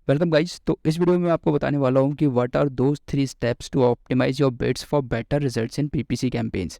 Welcome guys. तो इस video में मैं आपको बताने वाला हूँ कि what are those 3 steps to optimise your bids for better results in PPC campaigns.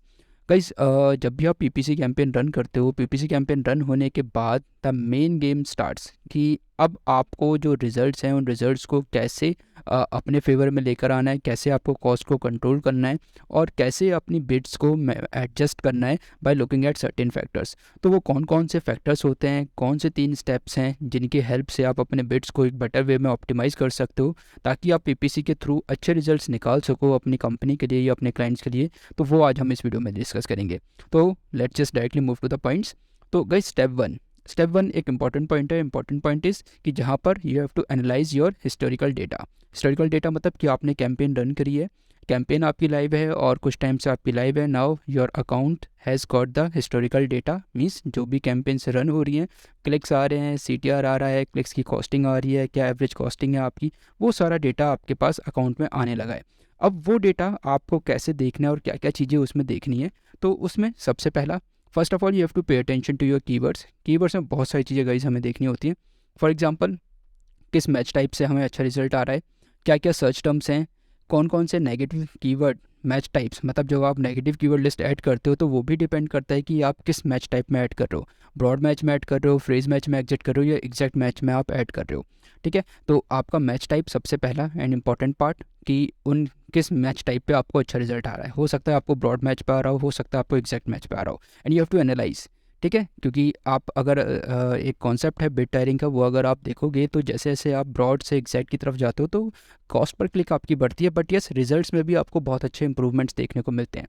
Guys, जब भी आप पीपीसी कैंपेन रन करते हो, पीपीसी कैंपेन रन होने के बाद द मेन गेम स्टार्ट्स कि अब आपको जो रिजल्ट्स हैं उन रिजल्ट्स को कैसे अपने फेवर में लेकर आना है, कैसे आपको कॉस्ट को कंट्रोल करना है और कैसे अपनी बिड्स को एडजस्ट करना है by looking at certain factors. तो वो कौन कौन से फैक्टर्स होते हैं, कौन से 3 स्टेप्स हैं जिनकी हेल्प से आप अपने बिड्स को एक बेटर वे में ऑप्टिमाइज़ कर सकते हो, ताकि आप पीपीसी के थ्रू अच्छे रिजल्ट्स निकाल सको अपनी कंपनी के लिए या अपने क्लाइंट्स के लिए। तो वो आज हम इस वीडियो में डिस्कस करेंगे। तो let's just directly move to the points. तो गाइस, स्टेप वन एक इंपॉर्टेंट पॉइंट है। इंपॉर्टेंट पॉइंट इज़ कि जहाँ पर you have to analyse your historical data. Historical data मतलब कि आपने कैंपेन रन करी है, कैंपेन आपकी लाइव है और कुछ टाइम से आपकी लाइव है। Now your account has got the historical data, means जो भी कैंपेन से रन हो रही हैं, क्लिक्स आ रहे हैं, सीटीआर आ रहा है, क्लिक्स की कॉस्टिंग आ रही है, क्या एवरेज कॉस्टिंग है आपकी, वो सारा डेटा आपके पास अकाउंट में आने लगा है। अब वो डेटा आपको कैसे देखना है और क्या क्या चीज़ें उसमें देखनी है। तो उसमें सबसे पहला, first of all you have to pay attention to your keywords. Keywords में बहुत सारी चीज़ें गाइस हमें देखनी होती हैं। फॉर एग्जांपल, किस मैच टाइप से हमें अच्छा रिजल्ट आ रहा है, क्या क्या सर्च टर्म्स हैं, कौन कौन से नेगेटिव कीवर्ड मैच टाइप्स, मतलब जब आप नेगेटिव कीवर्ड लिस्ट ऐड करते हो तो वो भी डिपेंड करता है कि आप किस मैच टाइप में ऐड कर रहे हो। ब्रॉड मैच में ऐड कर रहे हो, फ्रेज मैच में एग्जिट कर रहे हो या एग्जैक्ट मैच में आप ऐड कर रहे हो। ठीक है, तो आपका मैच टाइप सबसे पहला एंड इंपॉर्टेंट पार्ट कि उन किस मैच टाइप पे आपको अच्छा रिजल्ट आ रहा है। हो सकता है आपको ब्रॉड मैच पे आ रहा हो सकता है आपको एग्जैक्ट मैच पे आ रहा हो, and you have to analyse. ठीक है, क्योंकि आप अगर एक कॉन्सेप्ट है बिड टायरिंग का, वो अगर आप देखोगे तो जैसे जैसे आप ब्रॉड से एग्जैक्ट की तरफ जाते हो तो कॉस्ट पर क्लिक आपकी बढ़ती है, बट यस रिजल्ट्स में भी आपको बहुत अच्छे इंप्रूवमेंट्स देखने को मिलते हैं।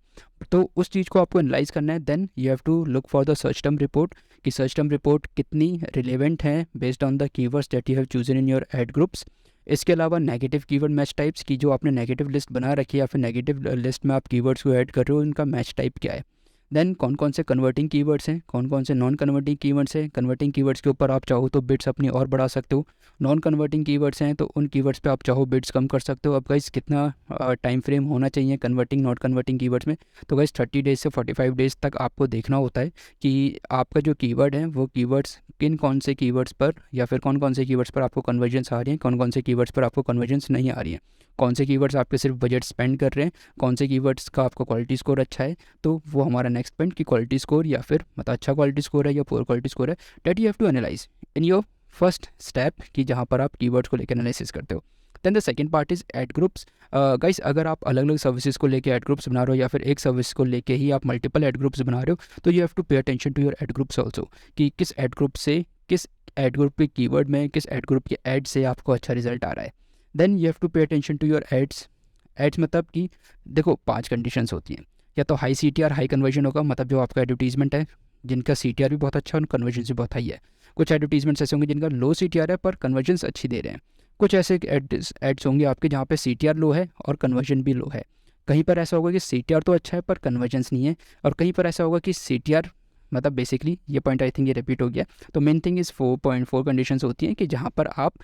तो उस चीज़ को आपको एनालाइज करना है। Then you have to look for the search term report कि सर्च टर्म रिपोर्ट कितनी रिलेवेंट है based on the keywords that you have chosen in your ad groups. इसके अलावा नेगेटिव कीवर्ड मैच टाइप्स की जो आपने नेगेटिव लिस्ट बना रखी है या फिर नेगेटिव लिस्ट में आप कीवर्ड्स को ऐड कर रहे हो, उनका मैच टाइप क्या है। देन कौन कौन से कन्वर्टिंग कीवर्ड्स हैं, कौन कौन से नॉन कन्वर्टिंग कीवर्ड्स हैं। कन्वर्टिंग कीवर्ड्स के ऊपर आप चाहो तो बिट्स अपनी और बढ़ा सकते हो। नॉन कन्वर्टिंग कीवर्ड्स हैं तो उन कीवर्ड्स पे आप चाहो बिट्स कम कर सकते हो। अब गाइस कितना टाइम फ्रेम होना चाहिए कन्वर्टिंग नॉट कन्वर्टिंग कीवर्ड्स में, तो गाइस 30 डेज से 45 डेज तक आपको देखना होता है कि आपका जो कीवर्ड है वो कीवर्ड्स किन कौन से कीवर्ड्स पर या फिर कौन कौन से कीवर्ड्स पर आपको कन्वर्जेंस आ रही है, कौन कौन से कीवर्ड्स पर आपको कन्वर्जेंस नहीं आ रही है, कौन से कीवर्ड्स आपके सिर्फ बजट स्पेंड कर रहे हैं, कौन से कीवर्ड्स का आपका क्वालिटी स्कोर अच्छा है। तो वो हमारा नेक्स्ट पॉइंट कि क्वालिटी स्कोर या फिर मतलब अच्छा क्वालिटी स्कोर है या पुअर क्वालिटी स्कोर है, that you have to analyse in your first step कि जहाँ पर आप कीवर्ड्स को लेकर एनालिसिस करते हो। Then the second part is ad groups. Guys, अगर आप अलग अलग सर्विसेज को लेकर एड ग्रुप्स बना रहे हो या फिर एक सर्विस को लेके ही आप मल्टीपल एड ग्रुप्स बना रहे हो, तो you have to pay attention to your ad groups also कि किस एड ग्रुप से, किस एड ग्रुप के कीवर्ड में, किस एड ग्रुप के एड से आपको अच्छा रिजल्ट आ रहा है। Then you have to pay attention to your ads. Ads मतलब कि देखो 5 कंडीशंस होती हैं। या तो हाई सीटीआर हाई कन्वर्जन होगा, मतलब जो आपका एडवर्टीजमेंट है जिनका सीटीआर भी बहुत अच्छा है और कन्वर्जन भी बहुत हाई है। कुछ एडवर्टीजमेंट्स ऐसे होंगे जिनका लो सीटीआर है पर कन्वर्जन्स अच्छी दे रहे हैं। कुछ ऐसे एड्स होंगे आपके जहाँ पे सीटीआर लो है और कन्वर्जन भी लो है। कहीं पर ऐसा होगा कि सीटीआर तो अच्छा है पर कन्वर्जन्स नहीं है, और कहीं पर ऐसा होगा कि सीटीआर मतलब बेसिकली ये पॉइंट आई थिंक ये रिपीट हो गया। तो मेन थिंग इज़ 4.4 कंडीशंस होती हैं कि जहाँ पर आप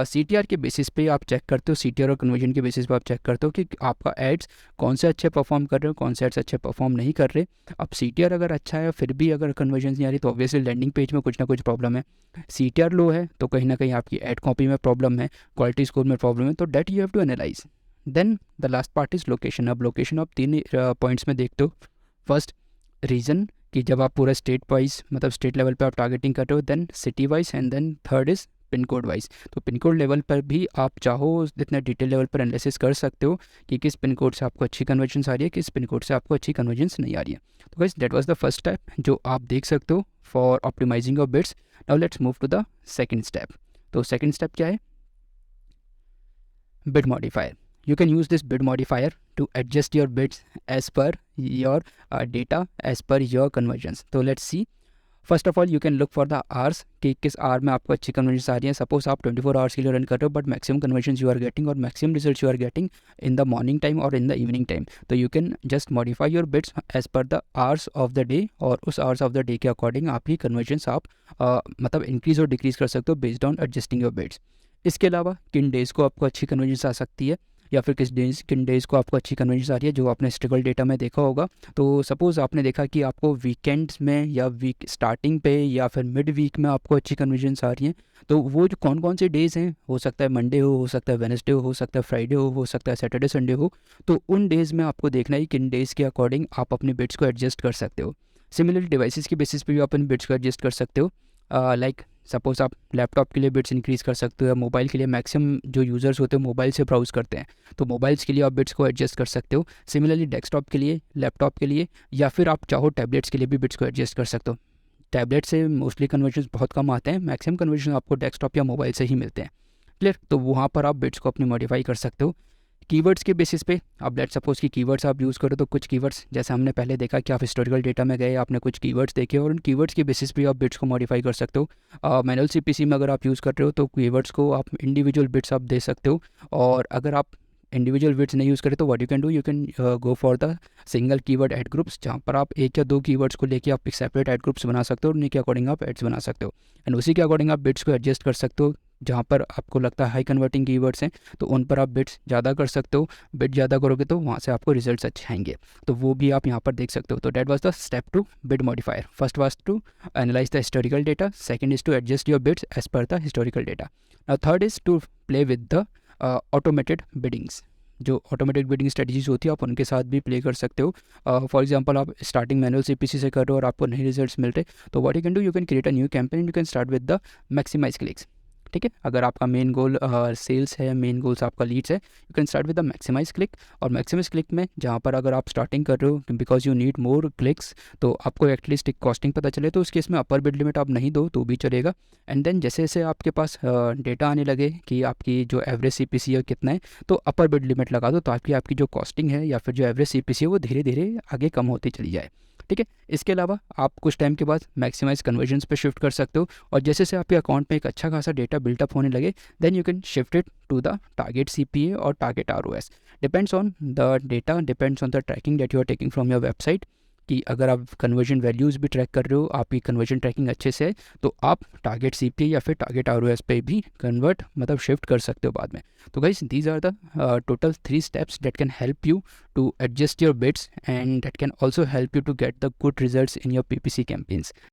सीटीआर के बेसिस पे आप चेक करते हो, सीटीआर और कन्वर्जन के बेसिस पे आप चेक करते हो कि आपका एड्स कौन से अच्छे परफॉर्म कर रहे हो, कौन से एड्स अच्छे परफॉर्म नहीं कर रहे। अब सीटीआर अगर अच्छा है फिर भी अगर कन्वर्जन नहीं आ रही तो ऑब्वियसली लैंडिंग पेज में कुछ ना कुछ प्रॉब्लम है। सीटीआर लो है तो कहीं ना कहीं आपकी एड कॉपी में प्रॉब्लम है, क्वालिटी स्कोर में प्रॉब्लम है, तो that you have to analyse. Then the last part is location. अब लोकेशन आप 3 पॉइंट्स में देखते हो। फर्स्ट, रीजन कि जब आप पूरा स्टेट वाइज मतलब स्टेट लेवल पे आप टारगेटिंग कर रहे हो। Then city wise and then third is pin code wise. तो पिन कोड लेवल पर भी आप चाहो जितने डिटेल लेवल पर एनालिसिस कर सकते हो कि किस पिन कोड से आपको अच्छी कन्वर्जन्स आ रही है, किस पिन कोड से आपको अच्छी कन्वर्जन्स नहीं आ रही है। तो guys that was the first step जो आप देख सकते हो for optimising your bids. Now let's move to the second step. तो सेकंड स्टेप क्या है? bid modifier. You can use this bid modifier to adjust your bids as per your data, as per your conversions. So let's see. First of all you can look for the hours कि किस our में आपको अच्छी convergence आ रही हैं। Suppose आप 24 hours के लिए रन कर रहे हो but maximum conversions you are getting और maximum results you are getting in the morning time और इन द इवनिंग टाइम। तो you can just modify your bids as per the hours of the day और उस hours of the day के according आपकी conversions आप मतलब increase और decrease कर सकते हो based on adjusting your bids. इसके अलावा किन डेज़ को आपको अच्छी कन्वर्जन्स आ सकती है, या फिर किन डेज़ को आपको अच्छी कन्वर्जन आ रही है, जो आपने हिस्टोरिकल डेटा में देखा होगा। तो सपोज़ आपने देखा कि आपको वीकेंड्स में या वीक स्टार्टिंग पे या फिर मिड वीक में आपको अच्छी कन्वर्जन्स आ रही हैं, तो वो जो कौन कौन से डेज़ हैं, हो सकता है मंडे हो सकता है वेडनेसडे हो सकता है फ्राइडे हो सकता है सैटरडे संडे हो, तो उन डेज़ में आपको देखना है किन डेज़ के अकॉर्डिंग आप अपने बिट्स को एडजस्ट कर सकते हो। सिमिलरली डिवाइसेस के बेसिस पे भी आप अपने बिट्स को एडजस्ट कर सकते हो। लाइक सपोज़ आप लैपटॉप के लिए बिट्स इंक्रीज़ कर सकते हो, या मोबाइल के लिए मैक्सिमम जो यूज़र्स होते हैं मोबाइल से ब्राउज़ करते हैं, तो मोबाइल्स के लिए आप बिट्स को एडजस्ट कर सकते हो। सिमिलरली डेस्कटॉप के लिए, लैपटॉप के लिए, या फिर आप चाहो टैबलेट्स के लिए भी बिट्स को एडजस्ट कर सकते हो। टैबलेट से मोस्टली कन्वर्जन बहुत कम आते हैं, मैक्सिमम कन्वर्जन आपको डेस्कटॉप या मोबाइल से ही मिलते हैं। क्लियर? तो वहाँ पर आप बिट्स को अपनी मॉडिफाई कर सकते हो कीवर्ड्स के बेसिस पे। आप लेट सपोज कि कीवर्ड्स आप यूज़ करो, तो कुछ कीवर्ड्स जैसे हमने पहले देखा कि आप हिस्टोरिकल डेटा में गए, आपने कुछ कीवर्ड्स देखे और उन कीवर्ड्स के बेसिस पे आप बिट्स को मॉडिफाई कर सकते हो। मैनुअल सीपीसी में अगर आप यूज़ कर रहे हो तो कीवर्ड्स को आप इंडिविजुअल बिट्स आप दे सकते हो, और अगर आप इंडिविजुअल बिट्स नहीं यूज़ करें तो what you can do, you can go for the single keyword ad groups, जहाँ पर आप एक या दो कीवर्ड्स को लेके आप एक सेपरेट एड ग्रुप्स बना सकते हो और उन्हीं के अकॉर्डिंग आप एड्स बना सकते हो, एंड उसी के अकॉर्डिंग आप बिट्स को एडजस्ट कर सकते हो। जहाँ पर आपको लगता है हाई कन्वर्टिंग कीवर्ड्स हैं तो उन पर आप बिट्स ज़्यादा कर सकते हो, बिट ज़्यादा करोगे तो वहाँ से आपको रिजल्ट्स अच्छे आएंगे, तो वो भी आप यहाँ पर देख सकते हो। तो that was the step two bid modifier. First was to analyse the historical data, second is to adjust your bids as per the historical data. Now third is to play with the automated biddings. जो automatic bidding strategies होती है आप उनके साथ भी play कर सकते हो। फॉर एग्जांपल आप स्टार्टिंग मैनुअल सीपीसी से कर रहे हो और आपको नहीं रिजल्ट्स मिल रहे, तो what you can do, you can create a new campaign, you can start with the maximise clicks. ठीक है, अगर आपका मेन गोल सेल्स है, मेन गोल्स आपका लीड्स है, you can start with the maximise click. और मैक्सिमाइज क्लिक में जहाँ पर अगर आप स्टार्टिंग कर रहे हो because you need more clicks, तो आपको एटलीस्ट एक कॉस्टिंग पता चले, तो उस केस में अपर बिड लिमिट आप नहीं दो तो भी चलेगा। एंड देन जैसे जैसे आपके पास डेटा आने लगे कि आपकी जो एवरेज सीपीसी है कितना है, तो अपर बिड लिमिट लगा दो ताकि आपकी जो कॉस्टिंग है या फिर जो एवरेज सीपीसी है वो धीरे धीरे आगे कम होती चली जाए। ठीक है, इसके अलावा आप कुछ टाइम के बाद मैक्सिमाइज कन्वर्जन्स पे शिफ्ट कर सकते हो, और जैसे से आपके अकाउंट में एक अच्छा खासा डेटा बिल्टअप होने लगे, then you can shift it to the target CPA और target ROAS. Depends on the data, depends on the tracking that you are taking from your website, कि अगर आप कन्वर्जन वैल्यूज़ भी ट्रैक कर रहे हो, आपकी कन्वर्जन ट्रैकिंग अच्छे से है, तो आप टारगेट सीपीए या फिर टारगेट आरओएस पे भी कन्वर्ट मतलब शिफ्ट कर सकते हो बाद में। तो guys these are the total 3 steps that can help you to adjust your bids and that can also help you to get the good results in your PPC campaigns.